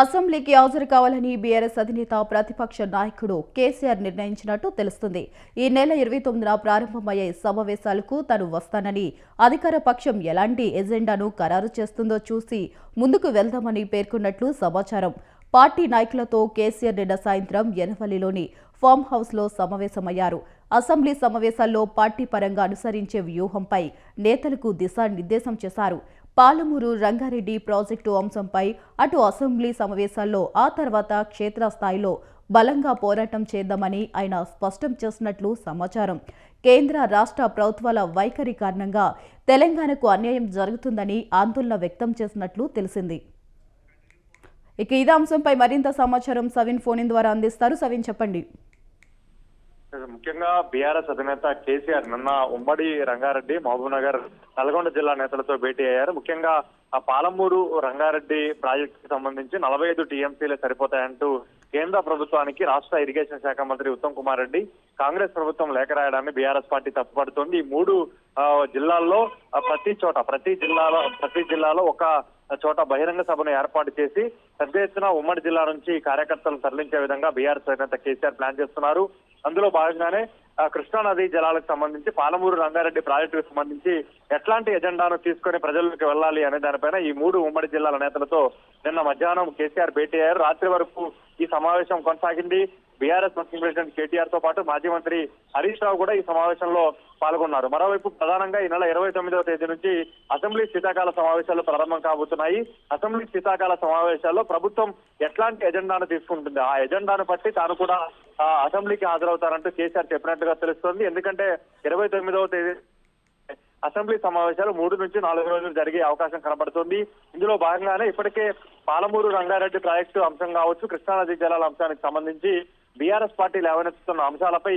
అసెంబ్లీకి హాజరు కావాలని బీఆర్ఎస్ అధినేత ప్రతిపక్ష నాయకుడు కేసీఆర్ నిర్ణయించినట్టు తెలుస్తుంది. ఈ నెల 29న ప్రారంభమయ్యే సమావేశాలకు తాను వస్తానని, అధికార పక్షం ఎలాంటి ఎజెండాను ఖరారు చేస్తుందో చూసి ముందుకు వెళ్దామని పేర్కొన్నట్లు సమాచారం. పార్టీ నాయకులతో కేసీఆర్ నిన్న సాయంత్రం యనమల్లిలోని ఫామ్ హౌస్లో సమావేశమయ్యారు. అసెంబ్లీ సమావేశాల్లో పార్టీ పరంగా అనుసరించే వ్యూహంపై నేతలకు దిశానిర్దేశం చేశారు. పాలమూరు రంగారెడ్డి ప్రాజెక్టు అంశంపై అటు అసెంబ్లీ సమావేశాల్లో, ఆ తర్వాత క్షేత్రస్థాయిలో బలంగా పోరాటం చేద్దామని ఆయన స్పష్టం చేసినట్లు సమాచారం. కేంద్ర రాష్ట్ర ప్రభుత్వాల వైఖరి కారణంగా తెలంగాణకు అన్యాయం జరుగుతుందని ఆందోళన వ్యక్తం చేసినట్లు తెలిసింది. ఇక ఇదే అంశంపై మరింత సమాచారం సవిన్ ఫోన్ ద్వారా అందిస్తారు. సవిన్, చెప్పండి. ముఖ్యంగా బీఆర్ఎస్ అధినేత కేసీఆర్ నిన్న ఉమ్మడి రంగారెడ్డి, మహబూబ్నగర్, నల్గొండ జిల్లా నేతలతో భేటీ అయ్యారు. ముఖ్యంగా ఆ పాలమూరు రంగారెడ్డి ప్రాజెక్టుకి సంబంధించి 45 టీఎంసీలే సరిపోతాయంటూ కేంద్ర ప్రభుత్వానికి రాష్ట్ర ఇరిగేషన్ శాఖ మంత్రి ఉత్తమ్ కుమార్ రెడ్డి కాంగ్రెస్ ప్రభుత్వం లేఖ రాయడాన్ని బీఆర్ఎస్ పార్టీ తప్పుపడుతోంది. ఈ 3 జిల్లాల్లో ప్రతి జిల్లాలో ఒక చోట బహిరంగ సభను ఏర్పాటు చేసి పెద్ద ఎత్తున ఉమ్మడి జిల్లా నుంచి కార్యకర్తలు తరలించే విధంగా బీఆర్ఎస్ అధినేత కేసీఆర్ ప్లాన్ చేస్తున్నారు. అందులో భాగంగానే కృష్ణా నదీ జలాలకు సంబంధించి, పాలమూరు రంగారెడ్డి ప్రాజెక్టుకు సంబంధించి ఎట్లాంటి ఎజెండాను తీసుకొని ప్రజల్లోకి వెళ్లాలి అనే దానిపైన ఈ 3 ఉమ్మడి జిల్లాల నేతలతో నిన్న మధ్యాహ్నం కేసీఆర్ భేటీ అయ్యారు. రాత్రి వరకు ఈ సమావేశం కొనసాగింది. బీఆర్ఎస్ వర్కింగ్ ప్రెసిడెంట్ కేటీఆర్ తో పాటు మాజీ మంత్రి హరీష్ రావు కూడా ఈ సమావేశంలో పాల్గొన్నారు. మరోవైపు ప్రధానంగా ఈ నెల 29వ తేదీ నుంచి అసెంబ్లీ శీతాకాల సమావేశాలు ప్రారంభం కాబోతున్నాయి. అసెంబ్లీ శీతాకాల సమావేశాల్లో ప్రభుత్వం ఎట్లాంటి ఎజెండాను తీసుకుంటుంది, ఆ ఎజెండాను బట్టి తాను కూడా అసెంబ్లీకి హాజరవుతారంటూ కేసీఆర్ చెప్పినట్టుగా తెలుస్తోంది. ఎందుకంటే 29వ తేదీ అసెంబ్లీ సమావేశాలు 3 నుంచి 4 రోజులు జరిగే అవకాశం కనబడుతుంది. ఇందులో భాగంగానే ఇప్పటికే పాలమూరు రంగారెడ్డి ప్రాజెక్టు అంశం కావచ్చు, కృష్ణానదీ జలాల అంశానికి సంబంధించి బీఆర్ఎస్ పార్టీ లేవనెత్తుతున్న అంశాలపై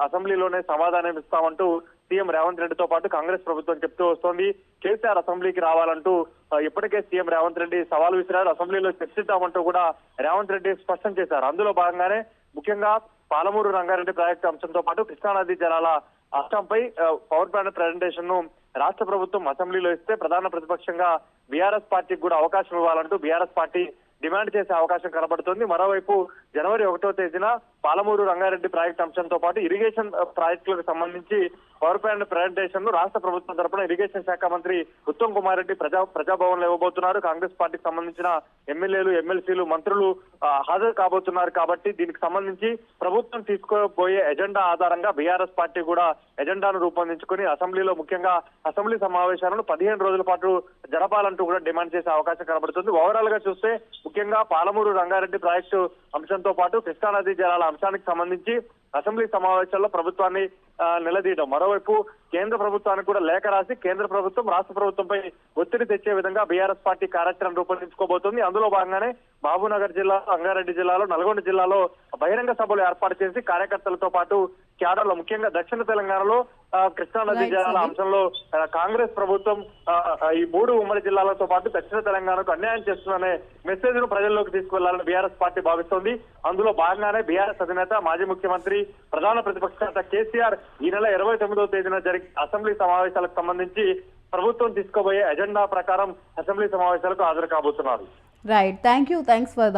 అసెంబ్లీలోనే సమాధానం ఇస్తామంటూ సీఎం రేవంత్ రెడ్డితో పాటు కాంగ్రెస్ ప్రభుత్వం చెప్తూ వస్తోంది. కేసీఆర్ అసెంబ్లీకి రావాలంటూ ఇప్పటికే సీఎం రేవంత్ రెడ్డి సవాల్ విసిరారు. అసెంబ్లీలో చర్చిద్దామంటూ కూడా రేవంత్ రెడ్డి స్పష్టం చేశారు. అందులో భాగంగానే ముఖ్యంగా పాలమూరు రంగారెడ్డి ప్రాజెక్టు అంశంతో పాటు కృష్ణానదీ జలాల అంశంపై పవర్ ప్లాంట్ ప్రజెంటేషన్ ను రాష్ట్ర ప్రభుత్వం అసెంబ్లీలో ఇస్తే ప్రధాన ప్రతిపక్షంగా బీఆర్ఎస్ పార్టీకి కూడా అవకాశం ఇవ్వాలంటూ బీఆర్ఎస్ పార్టీ డిమాండ్ చేసే అవకాశం కనబడుతోంది. మరోవైపు జనవరి 1వ తేదీన పాలమూరు రంగారెడ్డి ప్రాజెక్టు అంశంతో పాటు ఇరిగేషన్ ప్రాజెక్టులకు సంబంధించి పవర్ ప్లాంట్ ప్రజెంటేషన్ ను రాష్ట్ర ప్రభుత్వం తరపున ఇరిగేషన్ శాఖ మంత్రి ఉత్తమ్ కుమార్ రెడ్డి ప్రజాభవన్ లో ఇవ్వబోతున్నారు. కాంగ్రెస్ పార్టీకి సంబంధించిన ఎమ్మెల్యేలు, ఎమ్మెల్సీలు, మంత్రులు హాజరు కాబోతున్నారు. కాబట్టి దీనికి సంబంధించి ప్రభుత్వం తీసుకోబోయే ఎజెండా ఆధారంగా బీఆర్ఎస్ పార్టీ కూడా ఎజెండాను రూపొందించుకుని అసెంబ్లీలో, ముఖ్యంగా అసెంబ్లీ సమావేశాలను 15 రోజుల పాటు జరపాలంటూ కూడా డిమాండ్ చేసే అవకాశం కనబడుతుంది. ఓవరాల్ గా చూస్తే ముఖ్యంగా పాలమూరు రంగారెడ్డి ప్రాజెక్టు అంశంతో పాటు కృష్ణానదీ జలాల అంశానికి సంబంధించి అసెంబ్లీ సమావేశాల్లో ప్రభుత్వాన్ని నిలదీయడం, మరోవైపు కేంద్ర ప్రభుత్వానికి కూడా లేఖ రాసి కేంద్ర ప్రభుత్వం రాష్ట్ర ప్రభుత్వంపై ఒత్తిడి తెచ్చే విధంగా బీఆర్ఎస్ పార్టీ కార్యాచరణ రూపొందించుకోబోతోంది. అందులో భాగంగానే మహబూబ్నగర్ జిల్లా, రంగారెడ్డి జిల్లాలో, నల్గొండ జిల్లాలో బహిరంగ సభలు ఏర్పాటు చేసి కార్యకర్తలతో పాటు క్యాడర్లో, ముఖ్యంగా దక్షిణ తెలంగాణలో కృష్ణానదీ జలాల అంశంలో కాంగ్రెస్ ప్రభుత్వం ఈ 3 ఉమ్మడి జిల్లాలతో పాటు దక్షిణ తెలంగాణకు అన్యాయం చేస్తుందనే మెసేజ్ ను ప్రజల్లోకి తీసుకువెళ్లాలని బీఆర్ఎస్ పార్టీ భావిస్తోంది. అందులో భాగంగానే బీఆర్ఎస్ అధినేత, మాజీ ముఖ్యమంత్రి, ప్రధాన ప్రతిపక్ష నేత కేసీఆర్ ఈ నెల 29వ తేదీన జరిగే అసెంబ్లీ సమావేశాలకు సంబంధించి ప్రభుత్వం తీసుకోబోయే ఎజెండా ప్రకారం అసెంబ్లీ సమావేశాలకు హాజరు కాబోతున్నారు. Right, thanks for